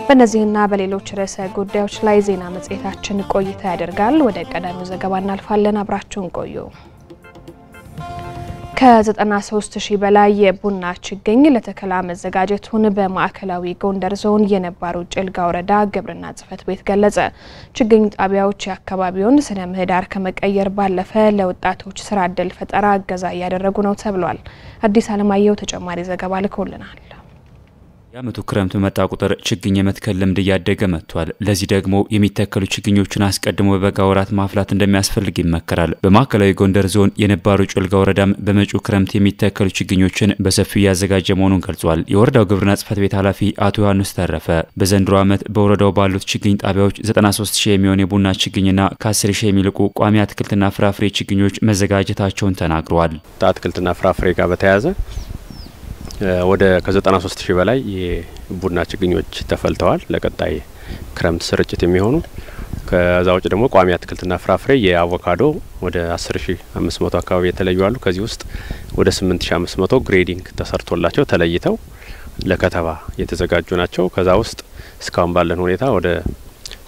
በእነዚህና በሌሎች ርዕሰ ጉዳዮች ላይ ዜና መጽሔታችን ቆይታ ያደርጋል። ወደ ቀዳሚው ዘገባ እናልፋለን። አብራችሁን ቆዩ። ከ93,000 በላይ የቡና ችግኝ ለተከላ መዘጋጀቱን በማዕከላዊ ጎንደር ዞን የነባሩ ጭልጋ ወረዳ ግብርና ጽሕፈት ቤት ገለጸ። ችግኝ ጣቢያዎች የአካባቢውን ስነ ምህዳር ከመቀየር ባለፈ ለወጣቶች ስራ ዕድል ፈጠራ እገዛ እያደረጉ ነው ተብሏል። አዲስ አለማየሁ ተጨማሪ ዘገባ ልኮልናል። የዓመቱ ክረምት መጣ ቁጥር ችግኝ የመትከል ልምድ እያደገ መጥቷል። ለዚህ ደግሞ የሚተከሉ ችግኞችን አስቀድሞ በበጋ ወራት ማፍላት እንደሚያስፈልግ ይመከራል። በማዕከላዊ ጎንደር ዞን የነባሩ ጭልጋ ወረዳም በመጪው ክረምት የሚተከሉ ችግኞችን በሰፊው ያዘጋጀ መሆኑን ገልጿል። የወረዳው ግብርና ጽሕፈት ቤት ኃላፊ አቶ ዮሐንስ ተረፈ በዘንድሮ ዓመት በወረዳው ባሉት ችግኝ ጣቢያዎች 93,000 የሚሆን የቡና ችግኝና ከ10,000 የሚልቁ ቋሚ አትክልትና ፍራፍሬ ችግኞች መዘጋጀታቸውን ተናግረዋል። አትክልትና ፍራፍሬ ጋር በተያያዘ ወደ ከ93,000 በላይ የቡና ችግኞች ተፈልተዋል ለቀጣይ ክረምት ስርጭት የሚሆኑ። ከዛ ውጭ ደግሞ ቋሚ አትክልትና ፍራፍሬ የአቮካዶ ወደ 10,500 አካባቢ የተለዩ አሉ። ከዚህ ውስጥ ወደ 8,500 ግሬዲንግ ተሰርቶላቸው ተለይተው ለከተባ የተዘጋጁ ናቸው። ከዛ ውስጥ እስካሁን ባለን ሁኔታ ወደ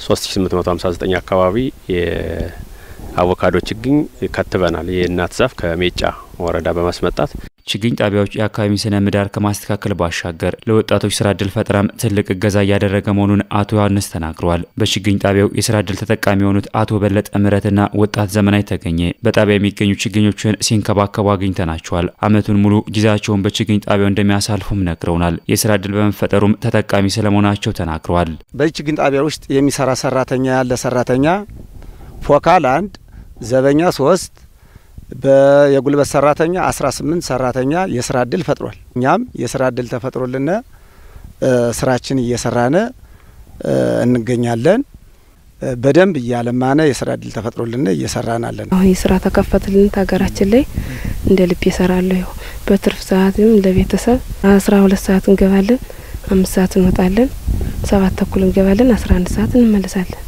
3,859 አካባቢ የአቮካዶ ችግኝ ከትበናል። የእናት ዛፍ ከሜጫ ወረዳ በማስመጣት ችግኝ ጣቢያዎች የአካባቢ ስነ ምህዳር ከማስተካከል ባሻገር ለወጣቶች ስራ ዕድል ፈጠራም ትልቅ እገዛ እያደረገ መሆኑን አቶ ዮሐንስ ተናግረዋል። በችግኝ ጣቢያው የስራ ዕድል ተጠቃሚ የሆኑት አቶ በለጠ ምረትና ወጣት ዘመናዊ ተገኘ በጣቢያ የሚገኙ ችግኞችን ሲንከባከቡ አግኝተናቸዋል። ዓመቱን ሙሉ ጊዜያቸውን በችግኝ ጣቢያው እንደሚያሳልፉም ነግረውናል። የስራ ዕድል በመፈጠሩም ተጠቃሚ ስለመሆናቸው ተናግረዋል። በችግኝ ጣቢያ ውስጥ የሚሰራ ሰራተኛ ያለ ሰራተኛ ፎካል 1 ዘበኛ 3 በየጉልበት ሰራተኛ 18 ሰራተኛ የስራ ዕድል ፈጥሯል። እኛም የስራ ዕድል ተፈጥሮልን ስራችን እየሰራነ እንገኛለን። በደንብ እያለማነ የስራ ዕድል ተፈጥሮልን እየሰራናለን። አሁን የስራ ተከፈተልን ሀገራችን ላይ እንደ ልብ ይሰራለሁ። በትርፍ ሰዓትም ለቤተሰብ 12 ሰዓት እንገባለን፣ 5 ሰዓት እንወጣለን፣ 7 ተኩል እንገባለን፣ 11 ሰዓት እንመለሳለን።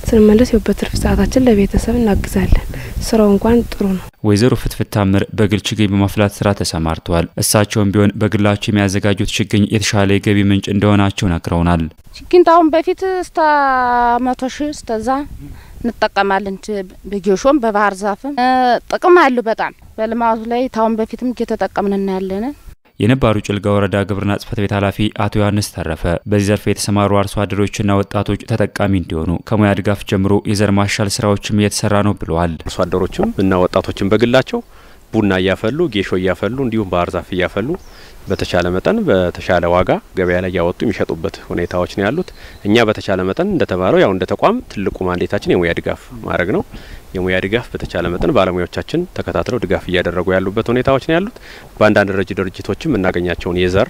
ስንመለስ በትርፍ ሰዓታችን ለቤተሰብ እናግዛለን። ስራው እንኳን ጥሩ ነው። ወይዘሮ ፍትፍት ታምር በግል ችግኝ በማፍላት ስራ ተሰማርተዋል። እሳቸውም ቢሆን በግላቸው የሚያዘጋጁት ችግኝ የተሻለ የገቢ ምንጭ እንደሆናቸው ነግረውናል። ችግኝ ታውን በፊት እስከ 100,000 እስከዛ እንጠቀማለን። በጌሾም በባህር ዛፍም ጥቅም አለው በጣም በልማቱ ላይ ታውን በፊትም እየተጠቀምን ያለነ። የነባሩ ጭልጋ ወረዳ ግብርና ጽሕፈት ቤት ኃላፊ አቶ ዮሐንስ ተረፈ በዚህ ዘርፍ የተሰማሩ አርሶ አደሮችና ወጣቶች ተጠቃሚ እንዲሆኑ ከሙያ ድጋፍ ጀምሮ የዘር ማሻል ስራዎችም እየተሰራ ነው ብለዋል። አርሶ አደሮችም እና ወጣቶችም በግላቸው ቡና እያፈሉ ጌሾ እያፈሉ እንዲሁም ባህር ዛፍ እያፈሉ በተቻለ መጠን በተሻለ ዋጋ ገበያ ላይ ያወጡ የሚሸጡበት ሁኔታዎች ነው ያሉት። እኛ በተቻለ መጠን እንደተባለው ያው እንደ ተቋም ትልቁ ማንዴታችን የሙያ ድጋፍ ማድረግ ነው። የሙያ ድጋፍ በተቻለ መጠን ባለሙያዎቻችን ተከታትለው ድጋፍ እያደረጉ ያሉበት ሁኔታዎች ነው ያሉት። በአንዳንድ ድርጅቶችም እናገኛቸውን የዘር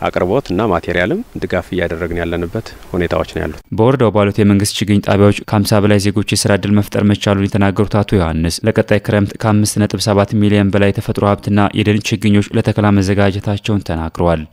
አቅርቦት እና ማቴሪያልም ድጋፍ እያደረግን ያለንበት ሁኔታዎች ነው ያሉት። በወረዳው ባሉት የመንግስት ችግኝ ጣቢያዎች ከ50 በላይ ዜጎች የስራ ዕድል መፍጠር መቻሉን የተናገሩት አቶ ዮሐንስ ለቀጣይ ክረምት ከ5.7 ሚሊዮን በላይ ተፈጥሮ ሀብትና የደን ችግኞች ለተከላ መዘጋጀታቸውን ተናግረዋል።